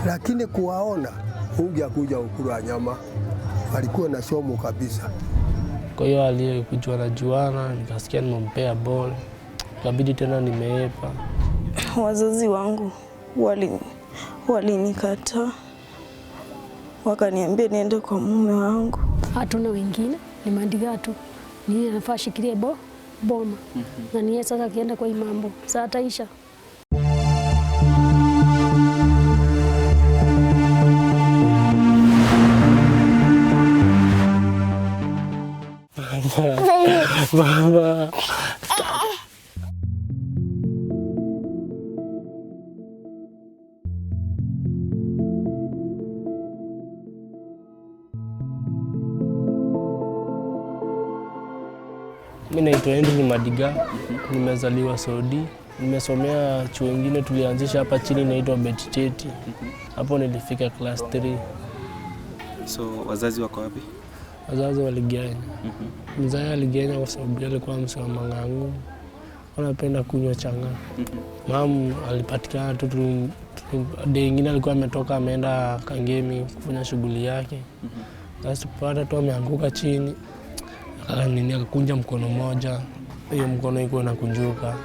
lakini kuwaona ungekuja ukula nyama, walikuwa na somo kabisa. Kwa hiyo aliyekuja na juana, nikasikia nimempea bole, ikabidi tena nimeepa. Wazazi wangu walinikataa, wakaniambia niende kwa mume wangu. Hatuna wengine, ni Mandiga tu. Ni anafaa shikilie boma. Na niye sasa akienda kwa hii mambo, saa taisha. Baba. Mimi naitwa Andrew Madiga, nimezaliwa Saudi. Nimesomea chuo ingine tulianzisha hapa chini inaitwa Betcheti. Hapo nilifika class 3. So wazazi wako wapi? Wazazi waligenya. Mzazi aligenya kwa sababu alikuwa msee wa mang'ang'u. Anapenda kunywa changa. Mamu alipatikana tu day ingine alikuwa ametoka ameenda Kangemi kufanya shughuli yake. Sasa tupata tu ameanguka chini. Akakunja mkono moja, hiyo mkono iko inakunjuka.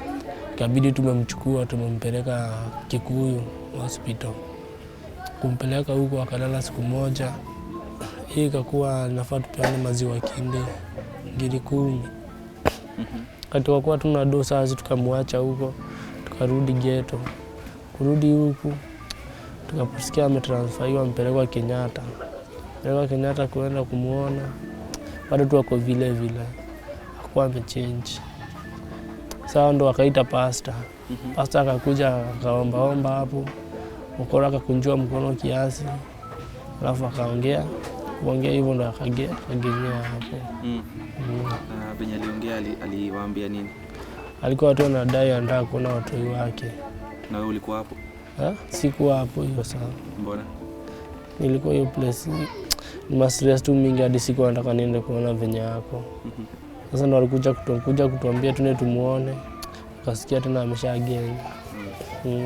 Ikabidi tumemchukua tumempeleka Kikuyu hospital. Kumpeleka huko akalala siku moja. Hii ikakuwa nafaa tupeane maziwa kinde ngiri 10. Kati kwa tuna dosa sasa tukamwacha huko, tukarudi ghetto. Kurudi huku tukaposikia ametransferiwa mpelekwa Kenyatta. Mpelekwa Kenyatta kuenda kumuona. Bado tu wako vile vile. Hakuwa amechange. Sasa ndo akaita pastor. Pastor akakuja akaomba hapo. Mkono akakunjua mkono kiasi. Alafu akaongea. Kuongea hivyo ndo akagea hapo. Benye aliongea aliwaambia nini? Alikuwa tu anadai anataka kuona watu wake. Na wewe ulikuwa hapo? Sikuwa hapo hiyo sana. Mbona? Nilikuwa hiyo place. Ni stress tu mingi hadi siku nataka niende kuona venye yako. Sasa ndo alikuja kutuambia tuende tumuone. Ukasikia tena ameshagenya.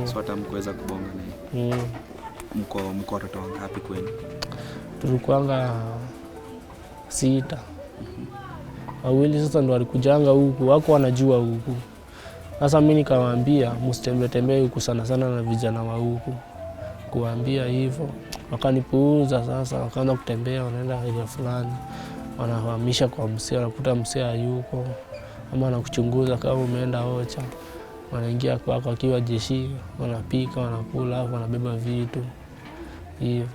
So hata mkuweza kubonga naye. Mko watoto wangapi kwenu? Tulikuanga 6. Wawili sasa ndo walikujanga huku, wako wanajua huku. Sasa mimi nikamwambia msitembee huku sana na vijana wa huku. Kuambia hivyo wakanipuuza. Sasa wakaanza kutembea wanaenda area fulani, wanahamisha kwa msee, wanakuta msee hayuko ama anakuchunguza kama umeenda Ocha. Wanaingia kwako akiwa jeshi, wanapika, wanakula, wanabeba vitu hivyo.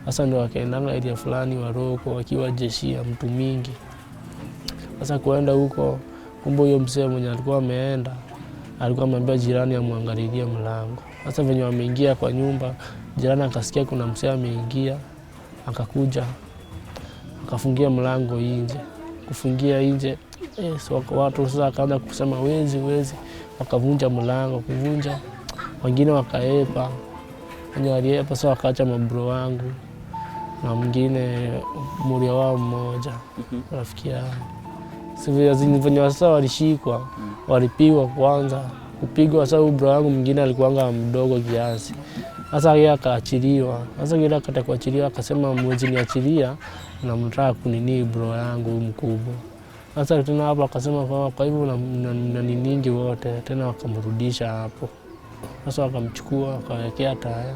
Sasa ndio wakaendanga area fulani Waroko wakiwa jeshi ya mtu mingi. Sasa kuenda huko, kumbe huyo msee mwenye alikuwa ameenda alikuwa amemwambia jirani amwangalilie mlango. Sasa venye wameingia kwa nyumba, jirani akasikia kuna msee ameingia, akakuja akafungia mlango nje. Kufungia nje, so watu sasa akaanza kusema wezi, wakavunja mlango, kuvunja. Wengine wakaepa. Wenye waliepa sasa wakaacha mabro wangu na mwingine muria wao mmoja. Rafiki yao. Sivyo venye sasa walishikwa, walipigwa kwanza. Kupigwa sasa bro wangu mwingine alikuanga mdogo kiasi. Sasa yeye akaachiliwa. Sasa yeye akatakuachiliwa akasema mwezi niachilia na mtaka kunini bro yangu mkubwa. Sasa tena hapo akasema kwa hivyo na niningi wote tena wakamrudisha hapo. Sasa wakamchukua akawekea taya,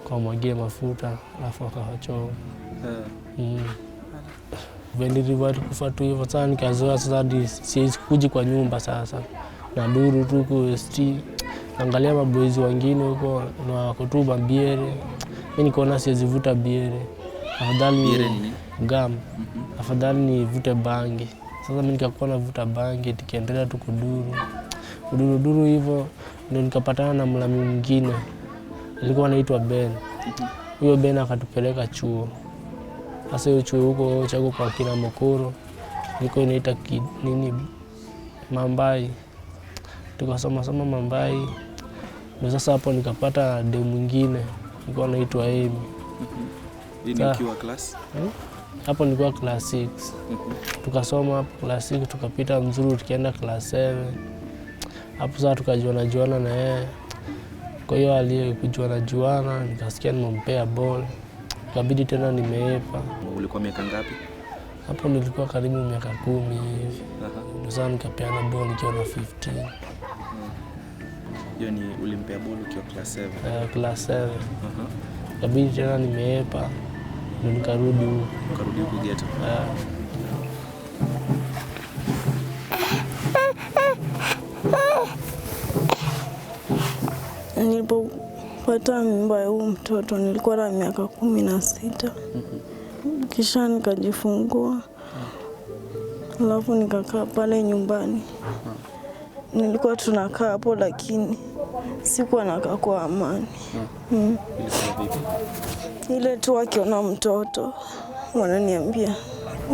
akamwagia mafuta alafu akawachoma. Vendirivati kufa tu hivyo. Sasa nikazoea sasa hadi siwezi kuja kwa nyumba sasa. Na duru tu kwa street. Angalia maboys wengine huko na wako tu biere. Mimi nikaona siwezi vuta biere. Afadhali biere nini? Gam. Afadhali nivute bangi. Sasa mimi nikakuwa navuta bangi tukiendelea tu kuduru hivyo. Ndio nikapatana na mlami mwingine. Alikuwa anaitwa Ben. Huyo Ben akatupeleka chuo. Sasa hiyo chuo huko chako kwa kina Mokoro. Niko inaita nini Mambai. Tukasoma Mambai. Ndio sasa hapo nikapata demu mwingine. Alikuwa anaitwa Amy. Nini ukiwa class? Hapo nilikuwa class 6. Tukasoma hapo class 6 tukapita mzuri tukienda class 7. Hapo sasa tukajuana na yeye. Kwa hiyo aliyekujua na juana, nikasikia nimempea ball. Ikabidi tena nimeepa. Ulikuwa miaka ngapi? Hapo nilikuwa karibu miaka 10 hivi. Ndio sasa nikapeana ball nikiwa na 15. Hiyo ni ulimpea ball ukiwa class 7? Class 7. Ikabidi tena nimeepa. Ndio nikarudi huko. Ukarudi huko ghetto? Nilipopata mimba ya huyu mtoto nilikuwa na miaka 16. Kisha nikajifungua. Alafu nikakaa pale nyumbani. Nilikuwa tunakaa hapo lakini sikuwa nakaa kwa amani. Ile tu wakiona mtoto wananiambia,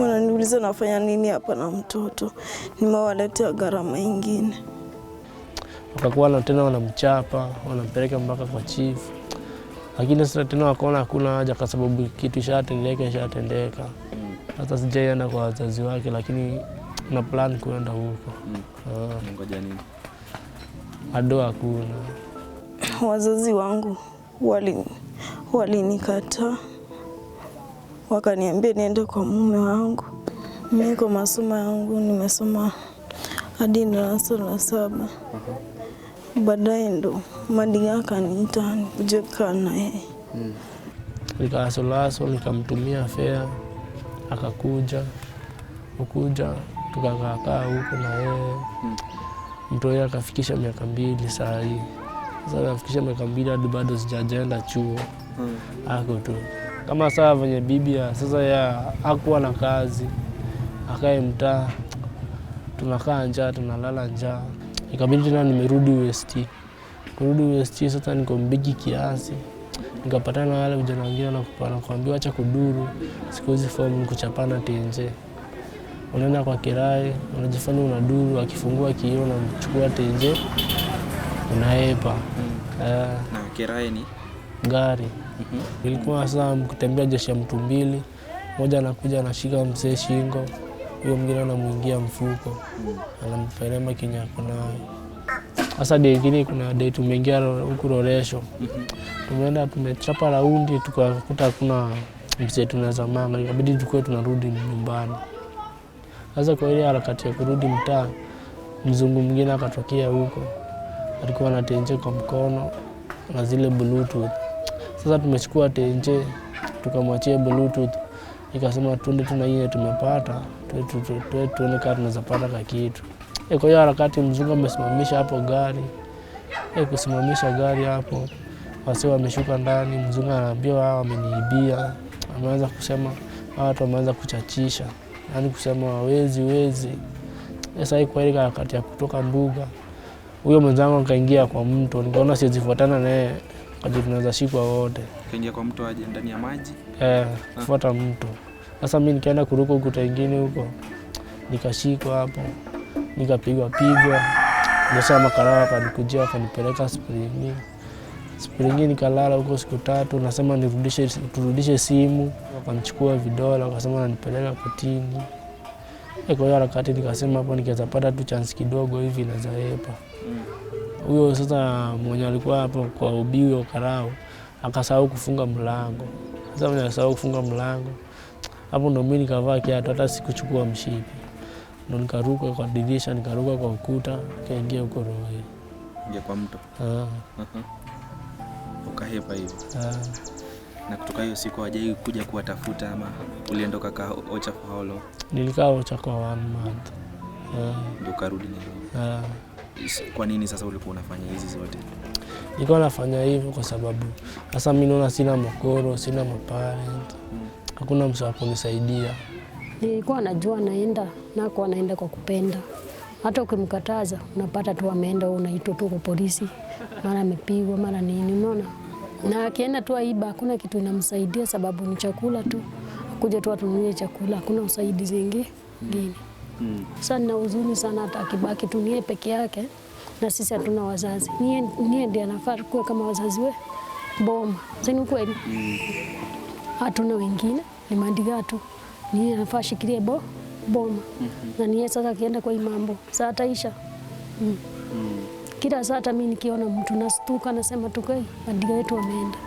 wananiuliza nafanya nini hapa na mtoto, nimewaletea gharama ingine. Wakakuwa na tena wanamchapa, wanampeleka mpaka kwa chief. Lakini sasa tena wakaona hakuna haja kwa sababu kitu ishatendeka. Hata sijaenda kwa wazazi wake lakini na plan kuenda huko. Ngoja nini? Ado hakuna. Wazazi wangu walinikataa. Wakaniambia niende kwa mume wangu. Mimi kwa masomo yangu nimesoma hadi darasa la 7. Baadaye ndo Madiga akaniita nikuje kukaa naye. Nikasolaso nikamtumia fare akakuja. Tukakaa huko na yeye. Mtu yeye akafikisha miaka 2 saa hii. Sasa afikisha miaka 2 hadi bado sijaenda chuo. Ako tu. Kama saa venye bibi sasa ya hakuwa na kazi. Akae mtaa. Tunakaa njaa, tunalala njaa. Ikabidi tena nimerudi UST. Kurudi UST sasa niko mbigi kiasi. Nikapatana na wale vijana wengine na kuambiwa acha kuduru. Siku hizi form kuchapana tenje. Unaenda kwa kirai, unajifanya unaduru, akifungua kioo na mchukua tenje. Unaepa. Na kirai ni gari. Ilikuwa saa kutembea jeshi ya mtu 2. Mmoja anakuja anashika mzee shingo. Huyo mwingine anamuingia mfuko. Anampelema kinyako nayo. Sasa day ingine kuna day tumeingia huko Roresho. Tumeenda tumechapa raundi tukakuta kuna mzee tunaweza mama. Ikabidi tukue tunarudi nyumbani. Sasa kwa ile harakati ya kurudi mtaa, mzungu mwingine akatokea huko. Alikuwa na tenje kwa mkono na zile bluetooth. Sasa tumechukua tenje tukamwachia bluetooth. Ikasema twende tuna yeye tumepata, tuone kama tunaweza pata kitu. Kwa hiyo harakati mzungu amesimamisha hapo gari. Kusimamisha gari hapo. Wase wameshuka ndani, mzungu anaambia wao wameniibia. Ameanza kusema watu wameanza kuchachisha. Yaani kusema wezi. Sasa hii kwa ile harakati ya kutoka mbuga. Huyo mwenzangu akaingia kwa mto. Nikaona sizifuatana naye hadi tunaweza shikwa wote. Kaingia kwa mto aje ndani ya maji? Kufuata mto. Sasa mimi nikaenda kuruka huko tengine huko. Nikashikwa hapo. Nikapigwa. Ndio makarao akanikujia akanipeleka Springi nikalala huko siku 3. Nasema turudishe simu. Wakanichukua vidole wakasema wananipeleka kotini. Kwa hiyo harakati nikasema hapo nikiweza pata tu chance kidogo hivi naweza epa. Huyo sasa mwenye alikuwa hapo kwa ubiwi wa karao akasahau kufunga mlango. Sasa mwenye akasahau kufunga mlango hapo ndo mimi nikavaa kiatu hata sikuchukua mshipi. Ndo nikaruka kwa dirisha, nikaruka kwa ukuta, kaingia huko roho. Ingia kwa mto. Ukahepa hivi. Na kutoka hiyo siku hajai kuja kuwatafuta ama uliondoka ka Ocha for how long? Nilikaa Ocha kwa 1 month. Ndio karudi Nairobi. Kwa nini sasa ulikuwa unafanya hizi zote? Nilikuwa nafanya hivyo kwa sababu sasa mimi naona sina mkoro, sina maparent. Hakuna mtu wa kunisaidia. Nilikuwa najua naenda kwa kupenda. Hata ukimkataza unapata tu ameenda unaitwa tu kwa polisi. Mara amepigwa, mara nini unaona? Na akienda tu aiba hakuna kitu inamsaidia sababu ni chakula tu. Kuja tu atununue chakula, hakuna usaidizi mwingine. Sasa nina huzuni sana hata akibaki tu niye peke yake na sisi hatuna wazazi. Niye ndiye anafaa kuwa kama wazazi we Boma. Sasa kweli hatuna wengine, ni Madiga tu. Niye anafaa shikilie Boma. Na niye sasa akienda kwa mambo, sasa ataisha. Kila saa hata mimi nikiona mtu nastuka nasema tukai Madiga yetu wameenda.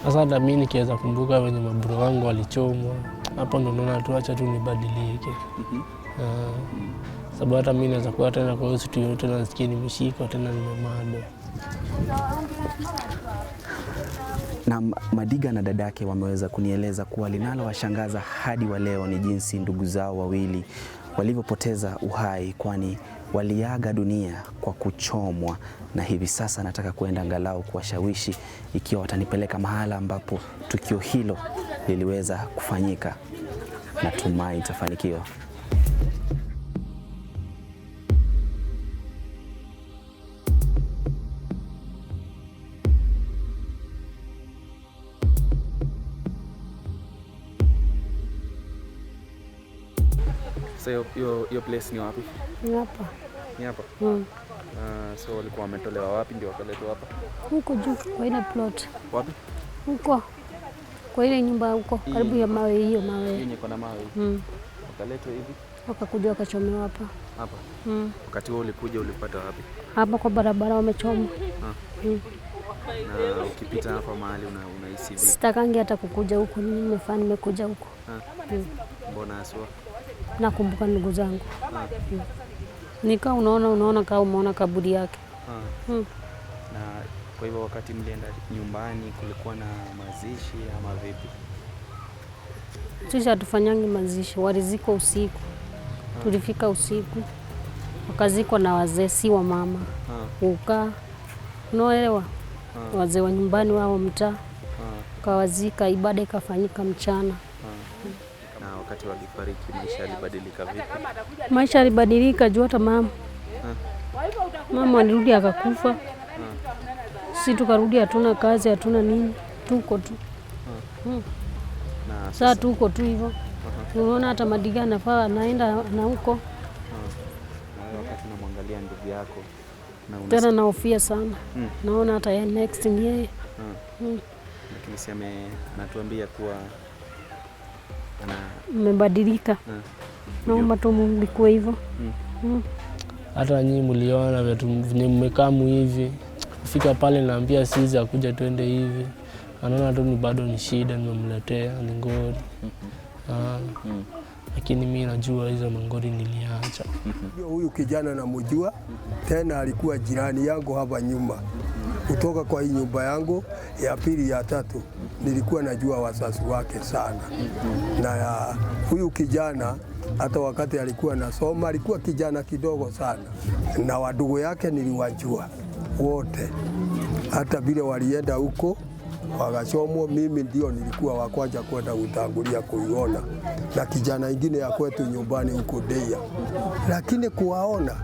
Sasa hata mimi nikiweza kumbuka wenye mabro wangu walichomwa, hapo ndo naona tuacha tu nibadilike. Sababu hata mimi naweza kuwa tena kwa hiyo siku tena nasikia nimeshika tena nimemado. Na Madiga na dadake wameweza kunieleza kuwa linalowashangaza hadi wa leo ni jinsi ndugu zao wawili walivyopoteza uhai, kwani waliaga dunia kwa kuchomwa, na hivi sasa nataka kuenda angalau kuwashawishi ikiwa watanipeleka mahala ambapo tukio hilo liliweza kufanyika. Natumai itafanikiwa. So your place ni wapi? Ni hapa. Ni hapa? So walikuwa wametolewa wapi ndio wakaletwa hapa? Huko juu kwa ile plot. Wapi? Huko. Kwa ile nyumba huko karibu ya mawe hiyo mawe. Yenye kuna mawe. Wakaletwa hivi? Wakakuja wakachomewa hapa. Hapa? Wakati wewe ulikuja ulipata wapi? Hapa kwa barabara wamechoma. Na ukipita hapa mahali unahisi vipi? Sitakangi hata kukuja huko, mimi nimekuja huko. Mbona aswa? Nakumbuka ndugu zangu. Nika unaona kama umeona kaburi yake. Na kwa hivyo wakati mlienda nyumbani kulikuwa na mazishi ama vipi? Sisi hatufanyangi mazishi, walizikwa usiku. Tulifika usiku. Wakazikwa na wazee si wa mama. Ukaa. Unaelewa? Wazee wa nyumbani wao mtaa. Kawazika, ibada ikafanyika mchana. Na wakati walifariki maisha yalibadilika vipi? Maisha yalibadilika juu hata mama. Mama alirudi akakufa. Sisi tukarudi hatuna kazi, hatuna nini. Tuko tu. Na sasa tuko tu hivyo. Unaona hata Madiga anafaa anaenda na huko. Na wakati unamwangalia ndugu yako na tena naofia sana. Naona hata yeye next ni yeye. Lakini si anatuambia kuwa mmebadilika. Naomba tu mlikuwa hivyo. Hata nyinyi mliona vitu mmekamu hivi. Kufika pale naambia sisi akuja twende hivi. Anaona tu ni bado ni shida nimemletea ni ngori. Lakini mimi najua hizo mangori niliacha. Huyu kijana namjua, tena alikuwa jirani yangu hapa nyuma. Kutoka kwa hii nyumba yangu ya pili ya tatu nilikuwa najua wazazi wake sana. Na huyu kijana hata wakati alikuwa nasoma alikuwa kijana kidogo sana, na wadogo yake niliwajua wote. Hata vile walienda huko wakachomwa, mimi ndio nilikuwa wa kwanza kwenda kutangulia kuiona, na kijana ingine ya kwetu nyumbani huko Deia. Lakini kuwaona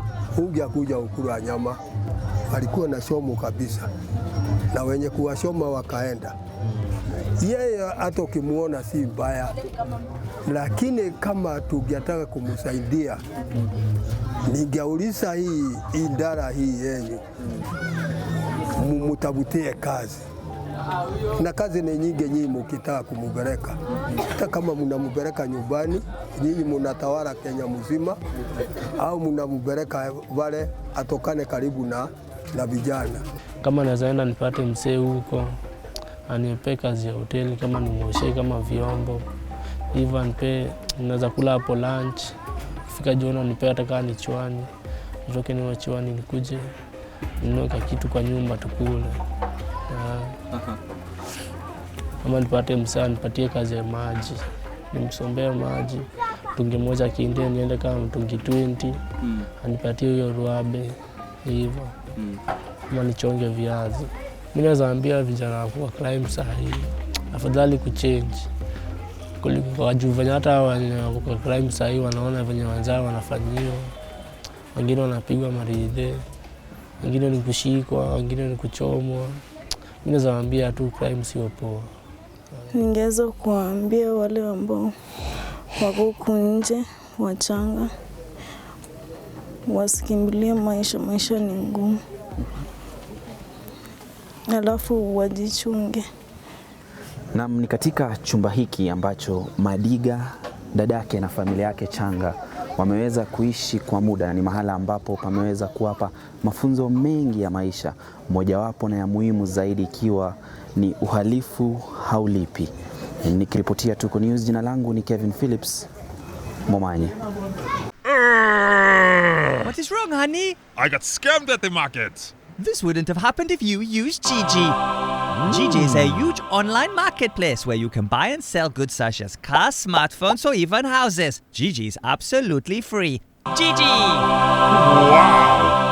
kuja ukula nyama alikuwa na shomo kabisa, na wenye kuwashoma wakaenda. Yeye hata ukimuona si mbaya, lakini kama tungetaka kumsaidia ningeuliza hii idara hii yenyu mumutabutie kazi, na kazi ni nyingi nyinyi mkitaka kumubeleka. Hata kama mnamubeleka nyumbani, nyinyi mnatawala Kenya mzima, au mnamubeleka wale atokane karibu na vijana. Kama naweza enda nipate mzee huko anipe kazi ya hoteli, kama nimoshe kama vyombo hivyo, nipe naweza kula hapo lunch. Fika jioni nipe hata kama ni chwani, nitoke ni chwani nikuje ninunue kitu kwa nyumba tukule. Kama nipate msaa nipatie kazi ya maji, nimsombea maji mtungi moja kiende niende kama mtungi 20 anipatie hiyo ruabe hivyo. Kama nichonge viazi. Mimi naweza ambia vijana kwa crime sahi afadhali kuchange kuliko wajuvanya. Hata kwa crime sahi wanaona venye wenzao wanafanyiwa, wengine wanapigwa maridhe, wengine ni kushikwa, wengine ni kuchomwa. Mimi naweza ambia tu crime sio poa. Ningeweza kuambia wale ambao wako huku nje wachanga wasikimbilie maisha ni ngumu, alafu wajichunge. Naam, ni katika chumba hiki ambacho Madiga, dadake na familia yake changa wameweza kuishi kwa muda. Ni mahala ambapo pameweza kuwapa mafunzo mengi ya maisha, mojawapo na ya muhimu zaidi ikiwa ni uhalifu haulipi. Nikiripotia Tuko News, jina langu ni Kevin Phillips Momanye. What is wrong, honey? I got scammed at the market. This wouldn't have happened if you used Gigi. Gigi is a huge online marketplace where you can buy and sell goods such as cars, smartphones, or even houses. Gigi is absolutely free. Gigi! Wow!